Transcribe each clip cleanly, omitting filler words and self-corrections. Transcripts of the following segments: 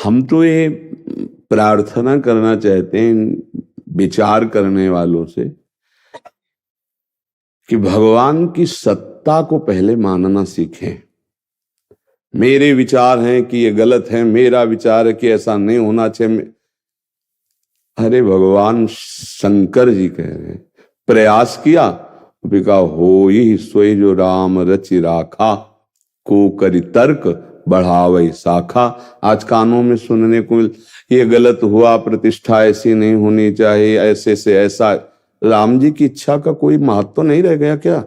हम तो ये प्रार्थना करना चाहते हैं विचार करने वालों से कि भगवान की सत्ता को पहले मानना सीखें। मेरे विचार हैं कि ये गलत है, मेरा विचार है कि ऐसा नहीं होना चाहिए। अरे भगवान शंकर जी कह रहे हैं, प्रयास किया बिका हो ही सोई जो राम रचि राखा, को करी तर्क बढ़ावे शाखा। आज कानों में सुनने को ये गलत हुआ, प्रतिष्ठा ऐसी नहीं होनी चाहिए, ऐसे से ऐसा। राम जी की इच्छा का कोई महत्व तो नहीं रह गया क्या?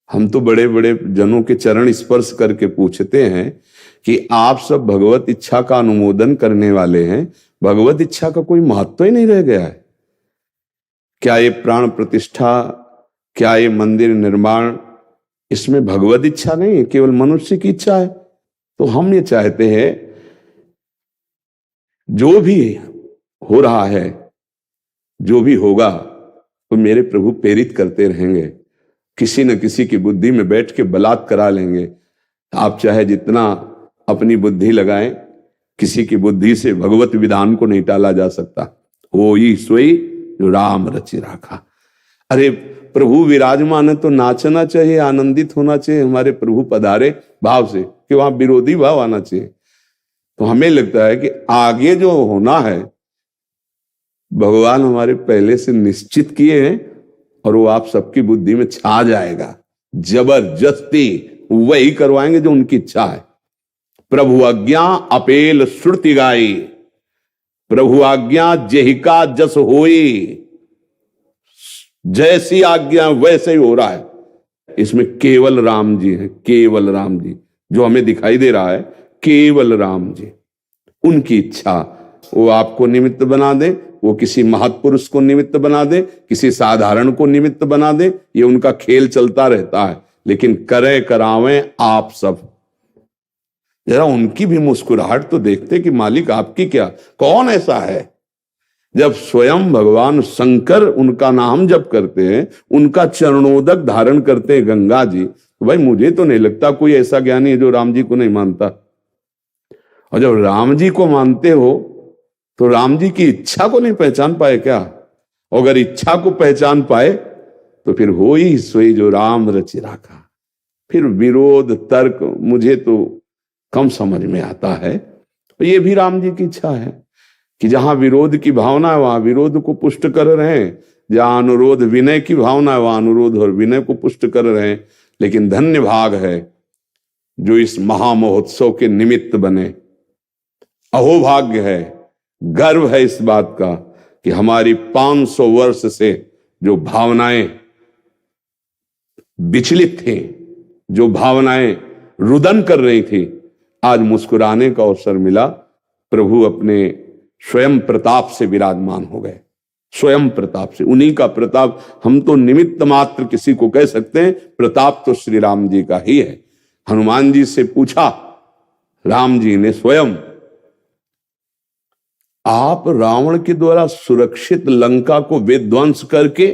हम तो बड़े बड़े जनों के चरण स्पर्श करके पूछते हैं कि आप सब भगवत इच्छा का अनुमोदन करने वाले हैं, भगवत इच्छा का कोई महत्व ही नहीं रह गया है क्या? ये प्राण प्रतिष्ठा, क्या ये मंदिर निर्माण, इसमें भगवत इच्छा नहीं है, केवल मनुष्य की इच्छा है। तो हम ये चाहते हैं जो भी हो रहा है, जो भी होगा, तो मेरे प्रभु प्रेरित करते रहेंगे, किसी न किसी की बुद्धि में बैठ के बलात् करा लेंगे। आप चाहे जितना अपनी बुद्धि लगाएं, किसी की बुद्धि से भगवत विधान को नहीं टाला जा सकता। वो ही सोई जो राम रचि राखा। अरे प्रभु विराजमान है तो नाचना चाहिए, आनंदित होना चाहिए, हमारे प्रभु पधारे भाव से, कि वहां विरोधी भाव आना चाहिए। तो हमें लगता है कि आगे जो होना है भगवान हमारे पहले से निश्चित किए हैं और वो आप सबकी बुद्धि में छा जाएगा। जबरदस्ती वही करवाएंगे जो उनकी इच्छा है। प्रभु आज्ञा अपेल श्रुति गाई, प्रभु आज्ञा जेहिका जस होई। जैसी आज्ञा वैसे ही हो रहा है। इसमें केवल राम जी हैं, केवल राम जी जो हमें दिखाई दे रहा है, केवल राम जी। उनकी इच्छा वो आपको निमित्त बना दे, वो किसी महत्पुरुष को निमित्त बना दे, किसी साधारण को निमित्त बना दे, ये उनका खेल चलता रहता है। लेकिन करें करावें आप सब। जरा उनकी भी मुस्कुराहट तो देखते कि मालिक आपकी क्या, कौन ऐसा है? जब स्वयं भगवान शंकर उनका नाम जप करते हैं, उनका चरणोदक धारण करते हैं गंगा जी, तो भाई मुझे तो नहीं लगता कोई ऐसा ज्ञानी है जो राम जी को नहीं मानता। और जब राम जी को मानते हो तो राम जी की इच्छा को नहीं पहचान पाए क्या? अगर इच्छा को पहचान पाए तो फिर हो ही सोई जो राम रचि राखा। फिर विरोध तर्क मुझे तो कम समझ में आता है। तो ये भी राम जी की इच्छा है कि जहां विरोध की भावना है वहां विरोध को पुष्ट कर रहे हैं, जहां अनुरोध विनय की भावना है वहां अनुरोध और विनय को पुष्ट कर रहे हैं। लेकिन धन्य भाग है जो इस महामहोत्सव के निमित्त बने। अहोभाग्य है, गर्व है इस बात का कि हमारी 500 वर्ष से जो भावनाएं विचलित थी, जो भावनाएं रुदन कर रही थी, आज मुस्कुराने का अवसर मिला। प्रभु अपने स्वयं प्रताप से विराजमान हो गए, स्वयं प्रताप से। उन्हीं का प्रताप, हम तो निमित्त मात्र किसी को कह सकते हैं, प्रताप तो श्री राम जी का ही है। हनुमान जी से पूछा राम जी ने स्वयं, आप रावण के द्वारा सुरक्षित लंका को विध्वंस करके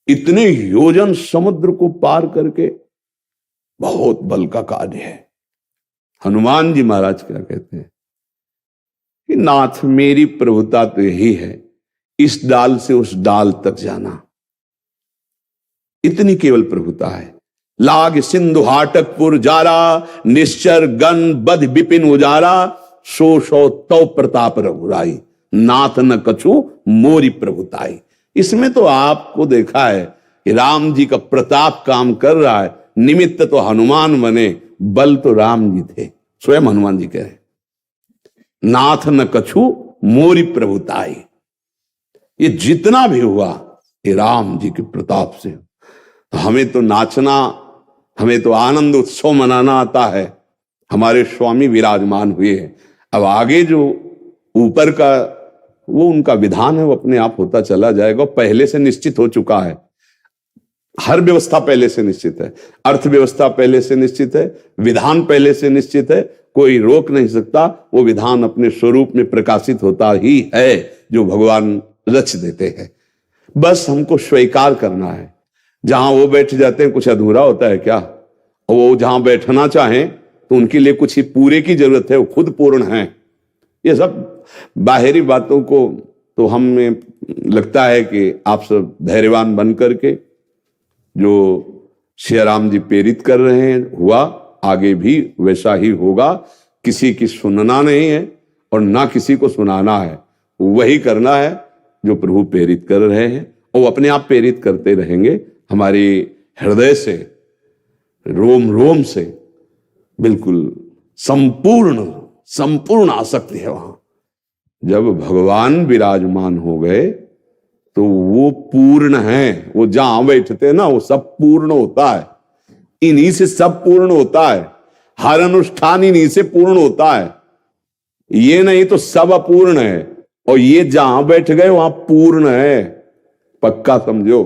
इतने योजन समुद्र को पार करके, बहुत बल का कार्य है। हनुमान जी महाराज क्या कहते हैं कि नाथ मेरी प्रभुता तो यही है, इस डाल से उस डाल तक जाना, इतनी केवल प्रभुता है। लाग सिंधु हाटकपुर जारा, निश्चर गण बध विपिन उजारा, सो सो तो प्रताप रघुराई, नाथ न कछु मोरी प्रभुताई। इसमें तो आपको देखा है कि राम जी का प्रताप काम कर रहा है। निमित्त तो हनुमान बने, बल तो राम जी थे। स्वयं हनुमान जी कह रहे नाथ न कछु मोरी प्रभुताई। ये जितना भी हुआ ये राम जी के प्रताप से। तो हमें तो नाचना, हमें तो आनंद उत्सव मनाना आता है। हमारे स्वामी विराजमान हुए हैं। अब आगे जो ऊपर का वो उनका विधान है, वो अपने आप होता चला जाएगा, पहले से निश्चित हो चुका है। हर व्यवस्था पहले से निश्चित है, अर्थव्यवस्था पहले से निश्चित है, विधान पहले से निश्चित है, कोई रोक नहीं सकता। वो विधान अपने स्वरूप में प्रकाशित होता ही है जो भगवान रच देते हैं। बस हमको स्वीकार करना है। जहां वो बैठ जाते हैं कुछ अधूरा होता है क्या? वो जहां बैठना चाहें तो उनके लिए कुछ ही पूरे की जरूरत है, वो खुद पूर्ण है। ये सब बाहरी बातों को तो हमें लगता है कि आप सब धैर्यवान बन करके जो श्री राम जी प्रेरित कर रहे हैं हुआ, आगे भी वैसा ही होगा। किसी की सुनना नहीं है और ना किसी को सुनाना है, वही करना है जो प्रभु प्रेरित कर रहे हैं, और वो अपने आप प्रेरित करते रहेंगे। हमारी हृदय से, रोम रोम से बिल्कुल संपूर्ण आसक्ति है वहां। जब भगवान विराजमान हो गए तो वो पूर्ण है। वो जहां बैठते हैं ना, वो सब पूर्ण होता है। इन्हीं से सब पूर्ण होता है, हर अनुष्ठान इन्हीं से पूर्ण होता है। ये नहीं तो सब अपूर्ण है, और ये जहां बैठ गए वहां पूर्ण है। पक्का समझो,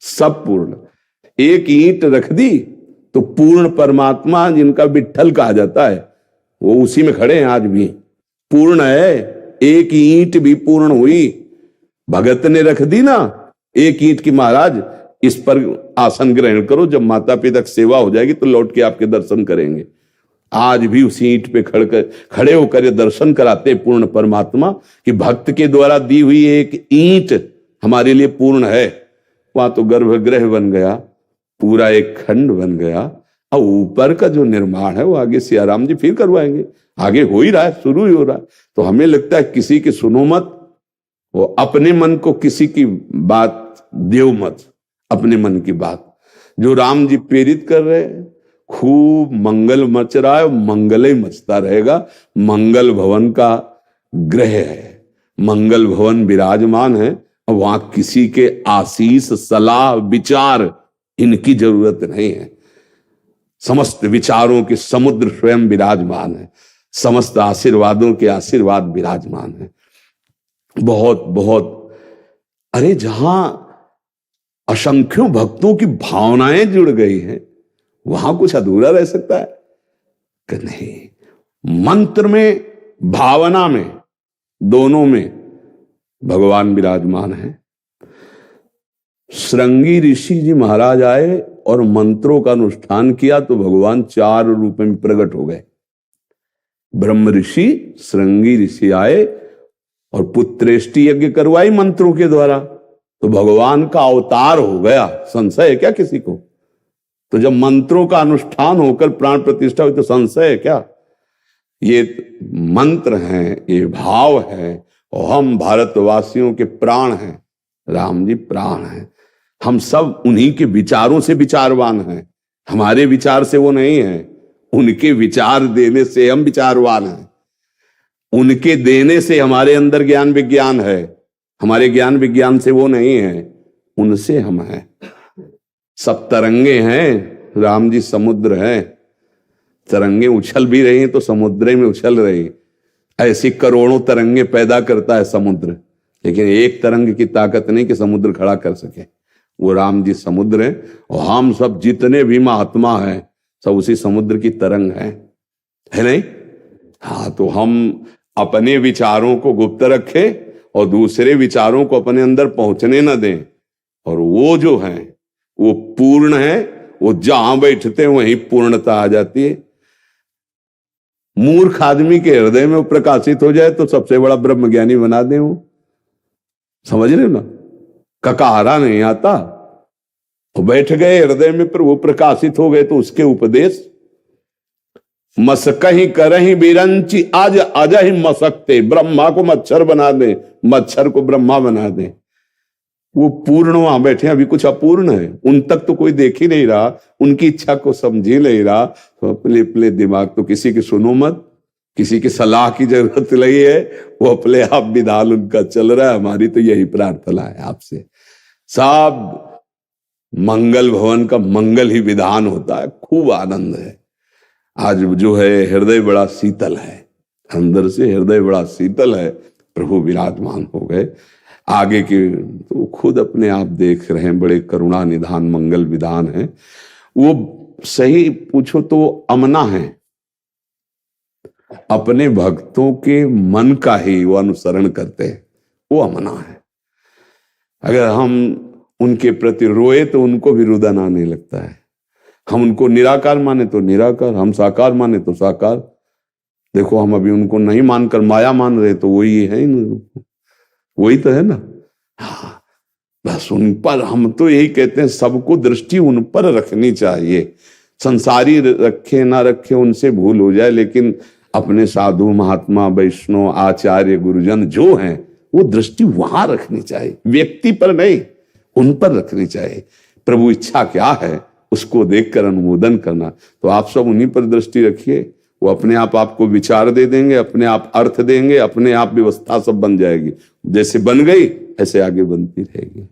सब पूर्ण। एक ईंट रख दी तो पूर्ण परमात्मा, जिनका विट्ठल कहा जाता है, वो उसी में खड़े हैं आज भी, पूर्ण है। एक ईंट भी पूर्ण हुई। भगत ने रख दी ना एक ईंट की, महाराज इस पर आसन ग्रहण करो, जब माता पिता की सेवा हो जाएगी तो लौट के आपके दर्शन करेंगे। आज भी उसी ईंट पे खड़े होकर ये दर्शन कराते पूर्ण परमात्मा कि भक्त के द्वारा दी हुई एक ईंट हमारे लिए पूर्ण है। वहां तो गर्भगृह बन गया, पूरा एक खंड बन गया, और ऊपर का जो निर्माण है वो आगे सियाराम जी फिर करवाएंगे। आगे हो ही रहा है, शुरू ही हो रहा है। तो हमें लगता है किसी की सुनो मत, वो अपने मन को किसी की बात देव मत, अपने मन की बात। जो राम जी प्रेरित कर रहे हैं, खूब मंगल मच रहा है, मंगल ही मचता रहेगा। मंगल भवन का ग्रह है, मंगल भवन विराजमान है, और वहां किसी के आशीष, सलाह, विचार इनकी जरूरत नहीं है। समस्त विचारों के समुद्र स्वयं विराजमान है, समस्त आशीर्वादों के आशीर्वाद विराजमान है। बहुत बहुत, अरे जहां असंख्यों भक्तों की भावनाएं जुड़ गई हैं, वहां कुछ अधूरा रह सकता है कि नहीं? मंत्र में, भावना में, दोनों में भगवान विराजमान है। श्रृंगी ऋषि जी महाराज आए और मंत्रों का अनुष्ठान किया तो भगवान 4 रूप में प्रकट हो गए। ब्रह्म ऋषि, श्रृंगी ऋषि आए और पुत्रेष्टि यज्ञ करवाई मंत्रों के द्वारा, तो भगवान का अवतार हो गया। संशय है क्या किसी को? तो जब मंत्रों का अनुष्ठान होकर प्राण प्रतिष्ठा हुई तो संशय है क्या? ये मंत्र हैं, ये भाव है, और हम भारतवासियों के प्राण हैं। राम जी प्राण हैं। हम सब उन्हीं के विचारों से विचारवान हैं, हमारे विचार से वो नहीं है। उनके विचार देने से हम विचारवान हैं, उनके देने से हमारे अंदर ज्ञान विज्ञान है, हमारे ज्ञान विज्ञान से वो नहीं है, उनसे हम हैं। सब तरंगे हैं, राम जी समुद्र हैं। तरंगे उछल भी रही हैं तो समुद्र में उछल रही। ऐसी करोड़ों तरंगे पैदा करता है समुद्र, लेकिन एक तरंग की ताकत नहीं कि समुद्र खड़ा कर सके। वो राम जी समुद्र हैं, और हम सब जितने भी महात्मा हैं सब उसी समुद्र की तरंग है नहीं? हाँ, तो हम अपने विचारों को गुप्त रखें और दूसरे विचारों को अपने अंदर पहुंचने न दें। और वो जो है वो पूर्ण है, वो जहां बैठते हैं वहीं पूर्णता आ जाती है। मूर्ख आदमी के हृदय में वो प्रकाशित हो जाए तो सबसे बड़ा ब्रह्मज्ञानी बना दे। वो समझ रहे हो ना? ककारा नहीं आता, वो बैठ गए हृदय में, पर वो प्रकाशित हो गए तो उसके उपदेश मसकही करही बिरंची आज अजहि मसकते। ब्रह्मा को मच्छर बना दे, मच्छर को ब्रह्मा बना दे। वो पूर्ण वहां बैठे, अभी कुछ अपूर्ण है, उन तक तो कोई देख ही नहीं रहा, उनकी इच्छा को समझ ही नहीं रहा। तो अपने अपने दिमाग, तो किसी की सुनो मत, किसी की सलाह की जरूरत नहीं है, वो अपने आप विधान उनका चल रहा है। हमारी तो यही प्रार्थना है आपसे, सब मंगल भवन का मंगल ही विधान होता है। खूब आनंद है। आज जो है हृदय बड़ा शीतल है, अंदर से हृदय बड़ा शीतल है। प्रभु विराजमान हो गए। आगे की तो खुद अपने आप देख रहे हैं, बड़े करुणा निधान मंगल विधान है। वो सही पूछो तो अमना है, अपने भक्तों के मन का ही वो अनुसरण करते हैं, वो अमना है। अगर हम उनके प्रति रोए तो उनको भी रुदन आने लगता है, हम उनको निराकार माने तो निराकार, हम साकार माने तो साकार। देखो हम अभी उनको नहीं मानकर माया मान रहे, तो वही है ही, वही तो है ना। हाँ, बस उन पर हम तो यही कहते हैं, सबको दृष्टि उन पर रखनी चाहिए। संसारी रखे ना रखे उनसे भूल हो जाए, लेकिन अपने साधु महात्मा वैष्णव आचार्य गुरुजन जो हैं वो दृष्टि वहां रखनी चाहिए, व्यक्ति पर नहीं, उन पर रखनी चाहिए। प्रभु इच्छा क्या है उसको देखकर अनुमोदन करना। तो आप सब उन्हीं पर दृष्टि रखिए, वो अपने आप आपको विचार दे देंगे, अपने आप अर्थ देंगे, अपने आप व्यवस्था सब बन जाएगी। जैसे बन गई ऐसे आगे बनती रहेगी।